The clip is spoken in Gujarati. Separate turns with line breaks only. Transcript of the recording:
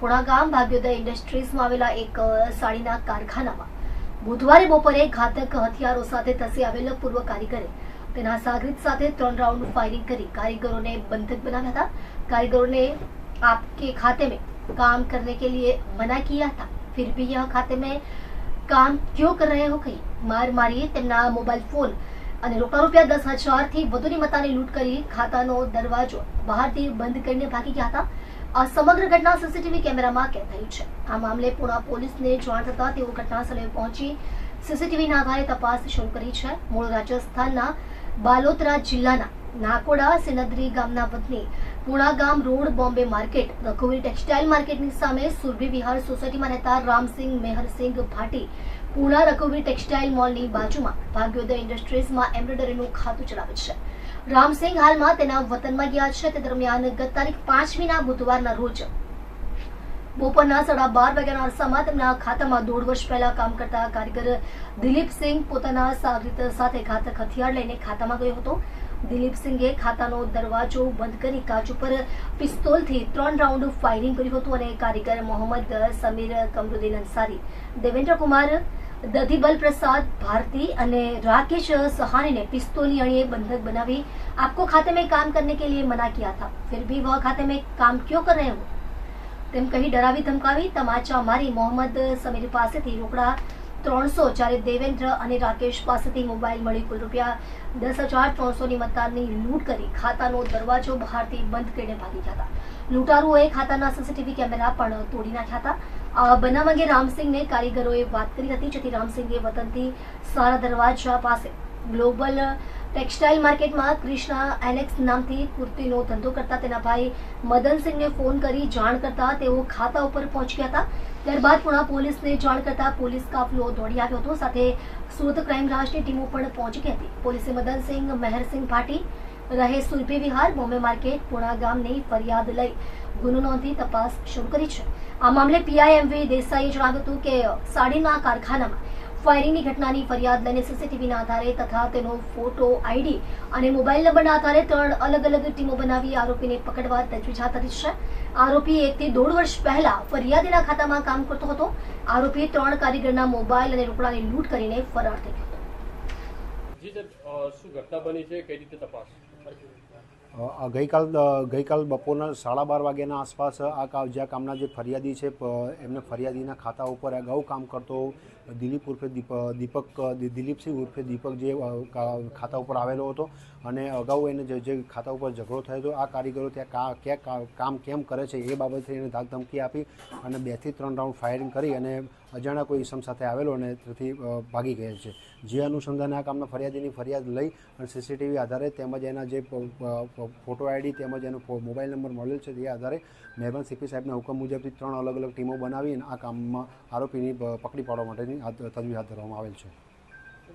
પુણા ગામ ભાગ્યોદય ઇન્ડસ્ટ્રીઝમાં આવેલા એક સાડીના કારખાનામાં બુધવારે બપોરે ઘાતક હથિયારો સાથે ધસી આવેલ પૂર્વ કારીગરે તેના સાગરીત સાથે 3 રાઉન્ડ फायरिंग કરી कारीगरों ने बंधक बनाया था। कारीगरों ने आपके खाते में काम करने के लिए मना किया था, फिर भी यह खाते में काम क्यों कर रहे हो कही मार मारी તેમના મોબાઈલ ફોન અને રોકડા રૂપિયા 10,000 થી વધુની મતાની લૂંટ કરી ખાતાનો દરવાજો બહારથી બંધ કરીને ભાગી ગયા હતા। આ સમગ્ર ઘટના સીસીટીવી કેમેરામાં કેદ થઈ છે। આ મામલે પુણા પોલીસને જાણ થતાં તેઓ ઘટના સ્થળે પહોંચી સીસીટીવીના આધારે તપાસ શરૂ કરી છે। મૂળ રાજસ્થાનના બાલોતરા જિલ્લાના નાકોડા સિનદરી ગામના વતની પુણા ગામ રોડ બોમ્બે માર્કેટ રઘુવીર ટેક્સટાઇલ માર્કેટની સામે સુરભી વિહાર સોસાયટીમાં રહેતા રામસિંહ મેહરસિંહ ભાટી પુણા રઘુવીર ટેક્સટાઇલ મોલની બાજુમાં ભાગ્યોદય ઇન્ડસ્ટ્રીઝમાં એમ્બ્રોઇડરીનું ખાતું ચલાવે છે। રામસિંહ હાલમાં તેના વતનમાં ગયા છે। તે દરમિયાન ગત તારીખ 5મીના બુધવારના રોજ બપોરના 12:30 વાગ્યાના અરસામાં તેમના ખાતામાં 1.5 વર્ષ પહેલા કામ કરતા કારીગર દિલીપસિંહ પોતાના સાગરીત સાથે ઘાતક હથિયાર લઈને ખાતામાં ગયો હતો। દિલીપસિંહે ખાતાનો દરવાજો બંધ કરી કાચ ઉપર પિસ્તોલથી 3 રાઉન્ડ ફાયરિંગ કર્યું હતું અને કારીગર મોહમ્મદ સમીર કમરુદ્દીન અંસારી, દેવેન્દ્ર કુમાર, दधिबल प्रसाद भारती અને राकेश सहानी ने पिस्तौली अड़िए बंधक बनावी आपको खाते में काम करने के लिए मना किया था, फिर भी वह खाते में काम क्यों कर रहे हो તેમ કહી ડરાવી ધમકાવી તમાચા મારી મોહમ્મદ સમીર પાસેથી રોકડા 300 જ્યારે દેવેન્દ્ર અને રાકેશ પાસેથી મોબાઈલ મળી કુલ રૂપિયા 10,300ની મતાની લૂંટ કરી ખાતાનો દરવાજો બહારથી બંધ કરીને ભાગી ગયા હતા। લૂંટારુઓએ ખાતાના સીસીટીવી કેમેરા પણ તોડી નાખ્યા હતા। આ બનાવ અંગે રામસિંહને કારીગરોએ વાત કરી હતી, જેથી રામસિંહે વતનથી સારા દરવાજા પાસે ગ્લોબલ ટેક્સટાઇલ માર્કેટમાં કૃષ્ણા એનેક્સ નામથી કુર્તીનો ધંધો કરતા તેના ભાઈ મદનસિંહને ફોન કરી જાણ કરતા તેઓ ખાતા ઉપર પહોંચી ગયા હતા। ત્યારબાદ પુણા પોલીસને જાણ કરતા પોલીસ કાફલો દોડી આવ્યો હતો, સાથે સુરત ક્રાઇમ બ્રાન્ચની ટીમો પણ પહોંચી ગઈ હતી। પોલીસે મદનસિંહ મેહરસિંહ ભાટી રહે સુરભી વિહાર બોમ્બે માર્કેટ પુણા ગામની ફરિયાદ લઈ ગુનો નોંધી તપાસ શરૂ કરી છે। આ મામલે પીઆઈ દેસાઈએ જણાવ્યું હતું કે સાડીના કારખાનામાં ફાયરિંગની ઘટનાની ફરિયાદ લઈને સીસીટીવીના આધારે તથા તેનો ફોટો, આઈડી અને મોબાઈલ નંબરના આધારે 3 અલગ અલગ ટીમો બનાવી આરોપીને પકડવા તજવીજ હાથ ધરી છે। આરોપી 1 થી 1.5 વર્ષ પહેલા ફરિયાદીના ખાતામાં કામ કરતો હતો। આરોપીએ 3 કારીગરના મોબાઈલ અને રોકડાની લૂંટ કરીને ફરાર થઈ ગયો હતો।
જી સર, શું ઘટના બની છે, કઈ રીતે તપાસ?
ગઈકાલ બપોરના 12:30 વાગ્યાના આસપાસ જ્યાં કામના જે ફરિયાદી છે એમને ફરિયાદીના ખાતા ઉપર અગાઉ કામ કરતો દિલીપસિંહ ઉર્ફે દીપક જે ખાતા ઉપર આવેલો હતો અને અગાઉ એને જે ખાતા ઉપર ઝઘડો થયો હતો। આ કારીગરો ત્યાં કામ કેમ કરે છે એ બાબતે એને ધાકધમકી આપી અને 2 થી 3 રાઉન્ડ ફાયરિંગ કરી અને અજાણ્યા કોઈ ઇસમ સાથે આવેલો અને તેથી ભાગી ગયેલ છે। જે અનુસંધાને આ કામના ફરિયાદીની ફરિયાદ લઈ અને સીસીટીવી આધારે તેમજ એના જે ફોટો આઈડી તેમજ એનો મોબાઈલ નંબર મળેલ છે તે આધારે મહેરબાન સીપી સાહેબના હુકમ મુજબથી 3 અલગ અલગ ટીમો બનાવી અને આ કામમાં આરોપીની પકડી પાડવા માટેની તજવીજ હાથ ધરવામાં આવેલ છે।